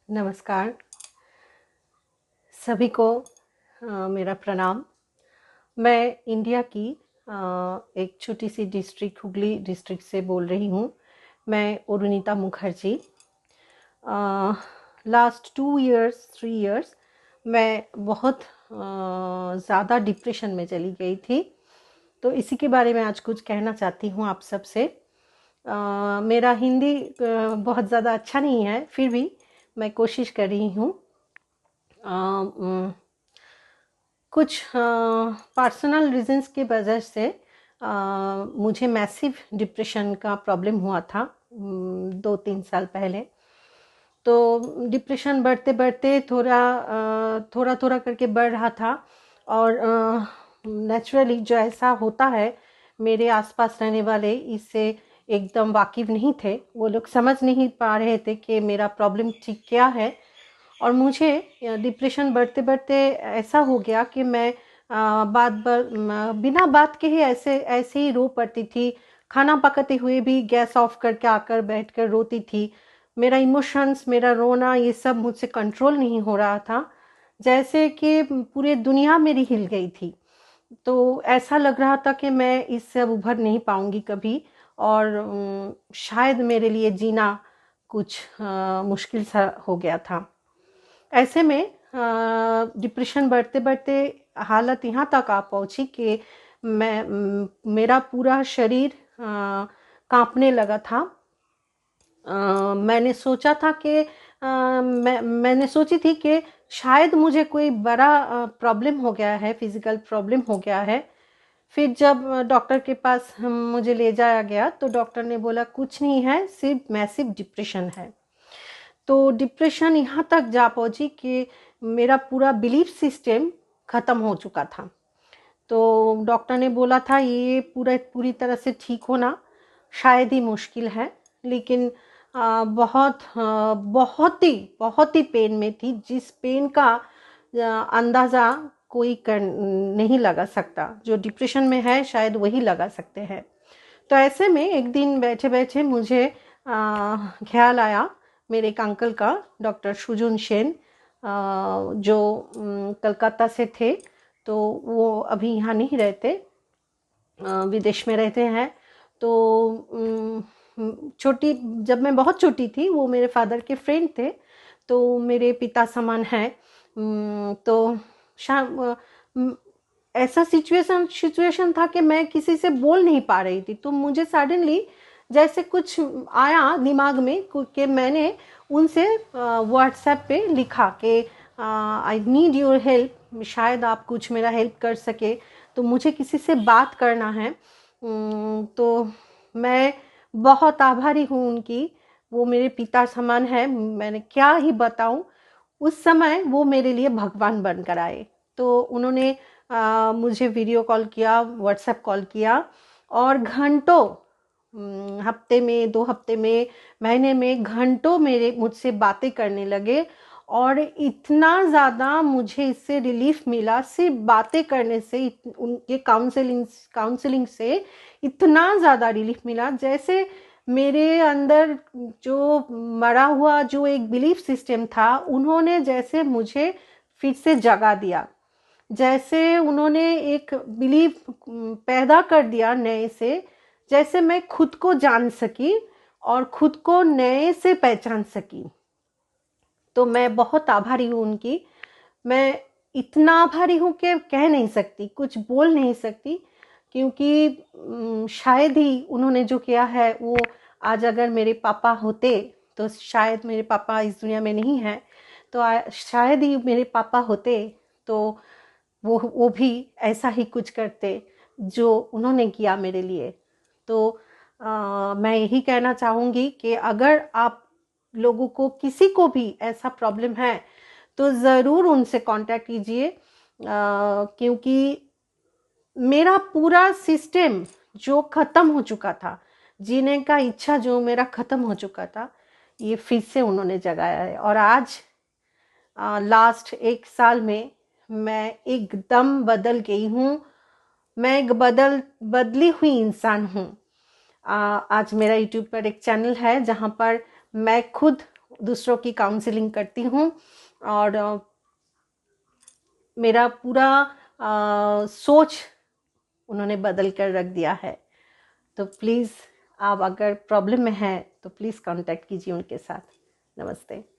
नमस्कार सभी को। मेरा प्रणाम। मैं इंडिया की एक छोटी सी डिस्ट्रिक्ट हुगली डिस्ट्रिक्ट से बोल रही हूँ। मैं Arunita Mukherjee. Last 2 years 3 years मैं बहुत ज़्यादा डिप्रेशन में चली गई थी। तो इसी के बारे में आज कुछ कहना चाहती हूँ आप सब से। मेरा हिंदी बहुत ज़्यादा अच्छा नहीं है, फिर भी मैं कोशिश कर रही हूँ। कुछ पर्सनल रीजंस के वजह से मुझे मैसिव डिप्रेशन का प्रॉब्लम हुआ था 2-3 साल पहले। तो डिप्रेशन बढ़ते बढ़ते थोड़ा थोड़ा करके बढ़ रहा था। और नेचुरली जो ऐसा होता है, मेरे आसपास रहने वाले इससे एकदम वाकिफ़ नहीं थे। वो लोग समझ नहीं पा रहे थे कि मेरा प्रॉब्लम ठीक क्या है। और मुझे डिप्रेशन बढ़ते बढ़ते ऐसा हो गया कि मैं बिना बात के ही ऐसे ऐसे ही रो पड़ती थी। खाना पकाते हुए भी गैस ऑफ करके आकर बैठकर रोती थी। मेरा इमोशंस, मेरा रोना, ये सब मुझसे कंट्रोल नहीं हो रहा था। जैसे कि पूरी दुनिया मेरी हिल गई थी। तो ऐसा लग रहा था कि मैं इससे अब उभर नहीं पाऊंगी कभी। और शायद मेरे लिए जीना कुछ मुश्किल सा हो गया था। ऐसे में डिप्रेशन बढ़ते बढ़ते हालत यहाँ तक आ पहुँची कि मेरा पूरा शरीर कांपने लगा था। मैंने सोचा था कि मैंने सोची थी कि शायद मुझे कोई बड़ा प्रॉब्लम हो गया है, फिजिकल प्रॉब्लम हो गया है। फिर जब डॉक्टर के पास मुझे ले जाया गया तो डॉक्टर ने बोला कुछ नहीं है, सिर्फ मैसिव डिप्रेशन है। तो डिप्रेशन यहाँ तक जा पहुँची कि मेरा पूरा बिलीफ सिस्टम ख़त्म हो चुका था। तो डॉक्टर ने बोला था ये पूरी तरह से ठीक होना शायद ही मुश्किल है। लेकिन बहुत ही पेन में थी, जिस पेन का अंदाज़ा कोई कर नहीं लगा सकता। जो डिप्रेशन में है शायद वही लगा सकते हैं। तो ऐसे में एक दिन बैठे बैठे मुझे ख्याल आया मेरे एक अंकल का, डॉक्टर सुजन सेन, जो कलकत्ता से थे। तो वो अभी यहाँ नहीं रहते, विदेश में रहते हैं। तो छोटी जब मैं बहुत छोटी थी, वो मेरे फादर के फ्रेंड थे। तो मेरे पिता समान है। तो शाम ऐसा सिचुएशन था कि मैं किसी से बोल नहीं पा रही थी। तो मुझे सडनली जैसे कुछ आया दिमाग में कि मैंने उनसे व्हाट्सएप पे लिखा कि आई नीड योर हेल्प, शायद आप कुछ मेरा हेल्प कर सके। तो मुझे किसी से बात करना है। तो मैं बहुत आभारी हूँ उनकी। वो मेरे पिता समान है, मैंने क्या ही बताऊं। उस समय वो मेरे लिए भगवान बनकर आए। तो उन्होंने मुझे वीडियो कॉल किया, व्हाट्सएप कॉल किया, और घंटों, हफ्ते में, 2 हफ्ते में, महीने में घंटों मेरे मुझसे बातें करने लगे। और इतना ज़्यादा मुझे इससे रिलीफ मिला, सिर्फ बातें करने से, उनके काउंसलिंग से इतना ज़्यादा रिलीफ मिला। जैसे मेरे अंदर जो मरा हुआ जो एक बिलीफ सिस्टम था, उन्होंने जैसे मुझे फिर से जगा दिया। जैसे उन्होंने एक बिलीफ पैदा कर दिया नए से। जैसे मैं खुद को जान सकी और खुद को नए से पहचान सकी। तो मैं बहुत आभारी हूँ उनकी। मैं इतना आभारी हूँ कि कह नहीं सकती, कुछ बोल नहीं सकती। क्योंकि शायद ही उन्होंने जो किया है वो, आज अगर मेरे पापा होते, तो शायद मेरे पापा इस दुनिया में नहीं हैं, तो शायद ही मेरे पापा होते तो वो भी ऐसा ही कुछ करते जो उन्होंने किया मेरे लिए। तो मैं यही कहना चाहूँगी कि अगर आप लोगों को, किसी को भी ऐसा प्रॉब्लम है, तो ज़रूर उनसे कांटेक्ट कीजिए। क्योंकि मेरा पूरा सिस्टम जो ख़त्म हो चुका था, जीने का इच्छा जो मेरा ख़त्म हो चुका था, ये फिर से उन्होंने जगाया है। और आज लास्ट 1 साल में मैं एकदम बदल गई हूँ। मैं एक बदली हुई इंसान हूँ। आज मेरा यूट्यूब पर एक चैनल है जहाँ पर मैं खुद दूसरों की काउंसलिंग करती हूँ और मेरा पूरा सोच उन्होंने बदल कर रख दिया है। तो प्लीज़ आप अगर प्रॉब्लम में हैं तो प्लीज़ कांटेक्ट कीजिए उनके साथ। नमस्ते।